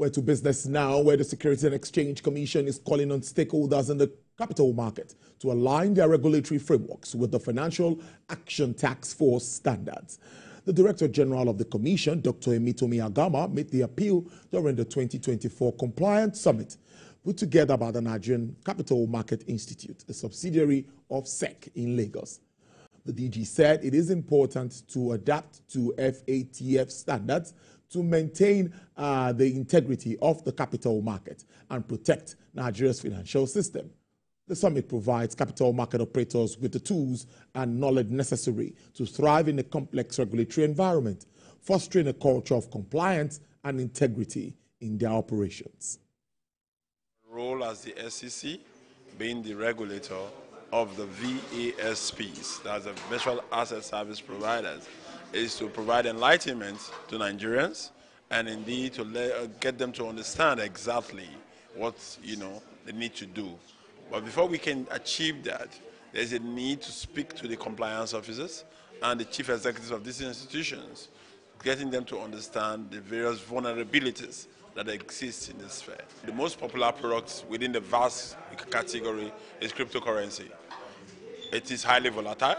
We're to business now, where the Securities and Exchange Commission is calling on stakeholders in the capital market to align their regulatory frameworks with the Financial Action Task Force standards. The Director General of the Commission, Dr. Emitomi Agama, made the appeal during the 2024 Compliance Summit put together by the Nigerian Capital Market Institute, a subsidiary of SEC in Lagos. The DG said it is important to adapt to FATF standards to maintain the integrity of the capital market and protect Nigeria's financial system. The summit provides capital market operators with the tools and knowledge necessary to thrive in a complex regulatory environment, fostering a culture of compliance and integrity in their operations. Role as the SEC, being the regulator of the VASPs, that's the Virtual Asset Service Providers, is to provide enlightenment to Nigerians and indeed to get them to understand exactly what they need to do. But before we can achieve that, there's a need to speak to the compliance officers and the chief executives of these institutions, getting them to understand the various vulnerabilities that exist in this sphere. The most popular product within the vast category is cryptocurrency. It is highly volatile,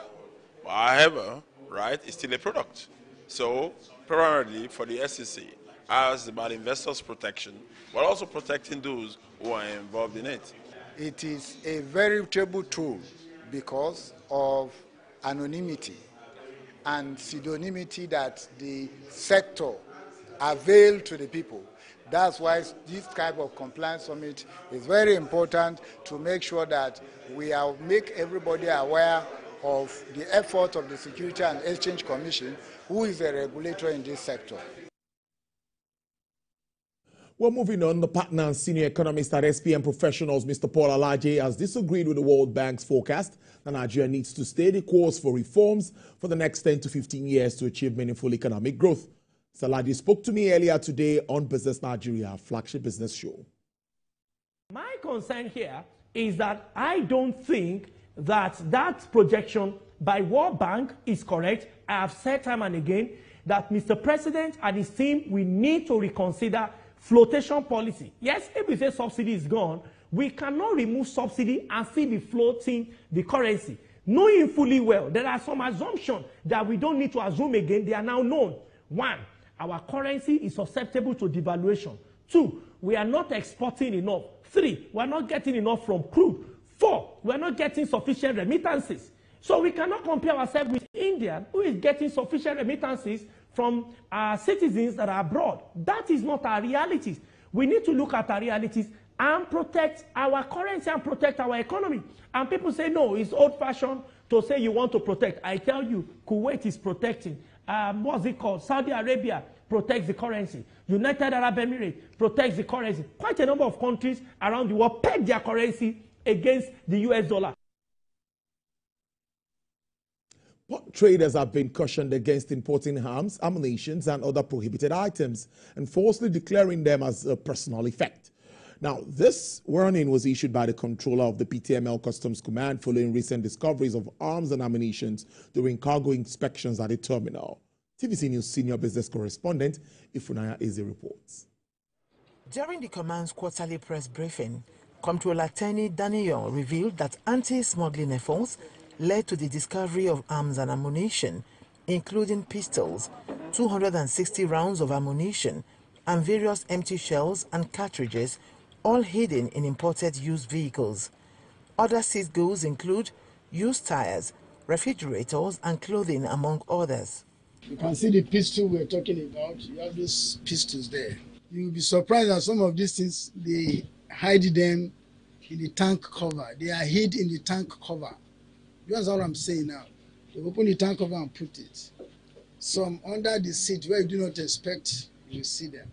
however, it's still a product. So, primarily for the SEC, it's about investors' protection, but also protecting those who are involved in it. It is a veritable tool because of anonymity and pseudonymity that the sector avail to the people. That's why this type of compliance summit is very important, to make sure that we make everybody aware of the effort of the Securities and Exchange Commission, who is a regulator in this sector. Well, moving on, the partner and senior economist at SPM Professionals, Mr. Paul Alaje, has disagreed with the World Bank's forecast that Nigeria needs to stay the course for reforms for the next 10 to 15 years to achieve meaningful economic growth. Mr. Alaje spoke to me earlier today on Business Nigeria, flagship business show. My concern here is that I don't think that projection by World Bank is correct. I have said time and again that Mr. President and his team, we need to reconsider flotation policy. Yes, if we say subsidy is gone, we cannot remove subsidy and still be floating the currency. Knowing fully well, there are some assumptions that we don't need to assume again. They are now known. 1, our currency is susceptible to devaluation. 2, we are not exporting enough. 3, we are not getting enough from crude. 4, we are not getting sufficient remittances. So we cannot compare ourselves with India, who is getting sufficient remittances from our citizens that are abroad. That is not our realities. We need to look at our realities and protect our currency and protect our economy. And people say, no, it's old-fashioned to say you want to protect. I tell you, Kuwait is protecting. What's it called? Saudi Arabia protects the currency. United Arab Emirates protects the currency. Quite a number of countries around the world peg their currency against the US dollar. Traders have been cautioned against importing arms, ammunition, and other prohibited items and falsely declaring them as a personal effect. Now, this warning was issued by the controller of the PTML Customs Command following recent discoveries of arms and ammunition during cargo inspections at the terminal. TVC News senior business correspondent Ifunanya Eze reports. During the command's quarterly press briefing, Comptroller Attorney Daniel revealed that anti-smuggling efforts led to the discovery of arms and ammunition, including pistols, 260 rounds of ammunition, and various empty shells and cartridges, all hidden in imported used vehicles. Other seized goods include used tires, refrigerators, and clothing, among others. You can see the pistol we're talking about. You have these pistols there. You'll be surprised that some of these things, they hide them in the tank cover. They are hid in the tank cover. That's all I'm saying now. They open the tank cover and put it. Some under the seat where you do not expect, you see them.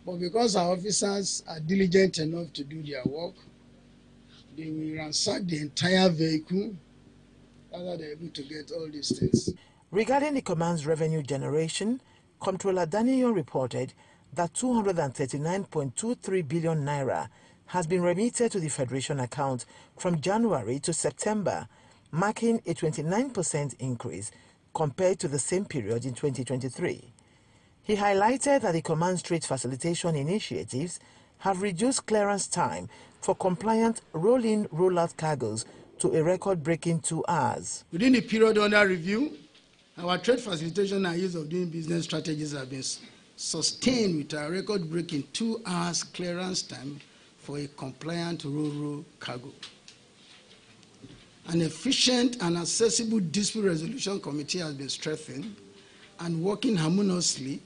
But because our officers are diligent enough to do their work, they will ransack the entire vehicle, and they're able to get all these things. Regarding the command's revenue generation, Comptroller Daniel reported that 239.23 billion naira has been remitted to the Federation account from January to September, marking a 29% increase compared to the same period in 2023. He highlighted that the command's trade facilitation initiatives have reduced clearance time for compliant roll-in, roll-out cargoes to a record-breaking 2 hours. Within the period under review, our trade facilitation and ease of doing business strategies have been sustained with a record-breaking 2 hours clearance time for a compliant roll cargo. An efficient and accessible dispute resolution committee has been strengthened and working harmoniously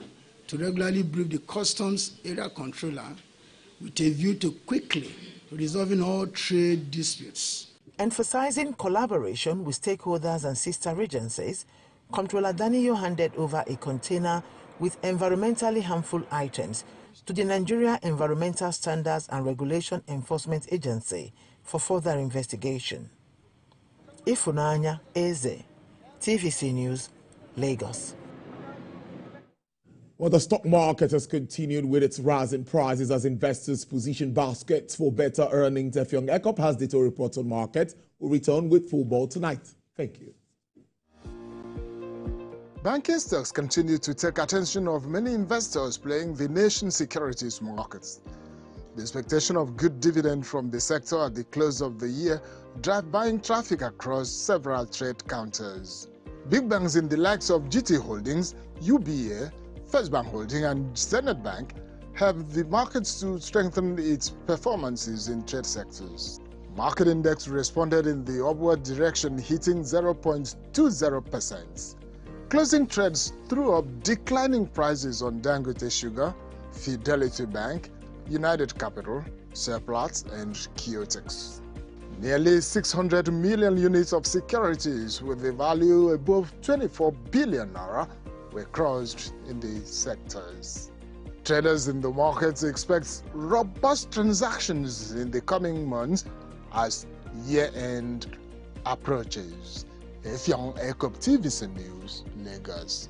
to regularly brief the customs area controller with a view to quickly resolving all trade disputes. Emphasizing collaboration with stakeholders and sister agencies, Comptroller Daniel handed over a container with environmentally harmful items to the Nigeria Environmental Standards and Regulation Enforcement Agency for further investigation. Ifunanya Eze, TVC News, Lagos. Well, the stock market has continued with its rise in prices as investors position baskets for better earnings. Effiong Ekop has detailed reports on markets. We'll return with football tonight. Thank you. Banking stocks continue to take attention of many investors playing the nation's securities markets. The expectation of good dividend from the sector at the close of the year drive buying traffic across several trade counters. Big banks in the likes of GT Holdings, UBA, First Bank Holding and Zenith Bank have the markets to strengthen its performances in trade sectors. Market index responded in the upward direction, hitting 0.20%. Closing trades threw up declining prices on Dangote Sugar, Fidelity Bank, United Capital, Seplat and Kiotex. Nearly 600 million units of securities with a value above 24 billion naira were crossed in the sectors. Traders in the markets expect robust transactions in the coming months as year-end approaches. Effiong Ekop, TVC News, Lagos.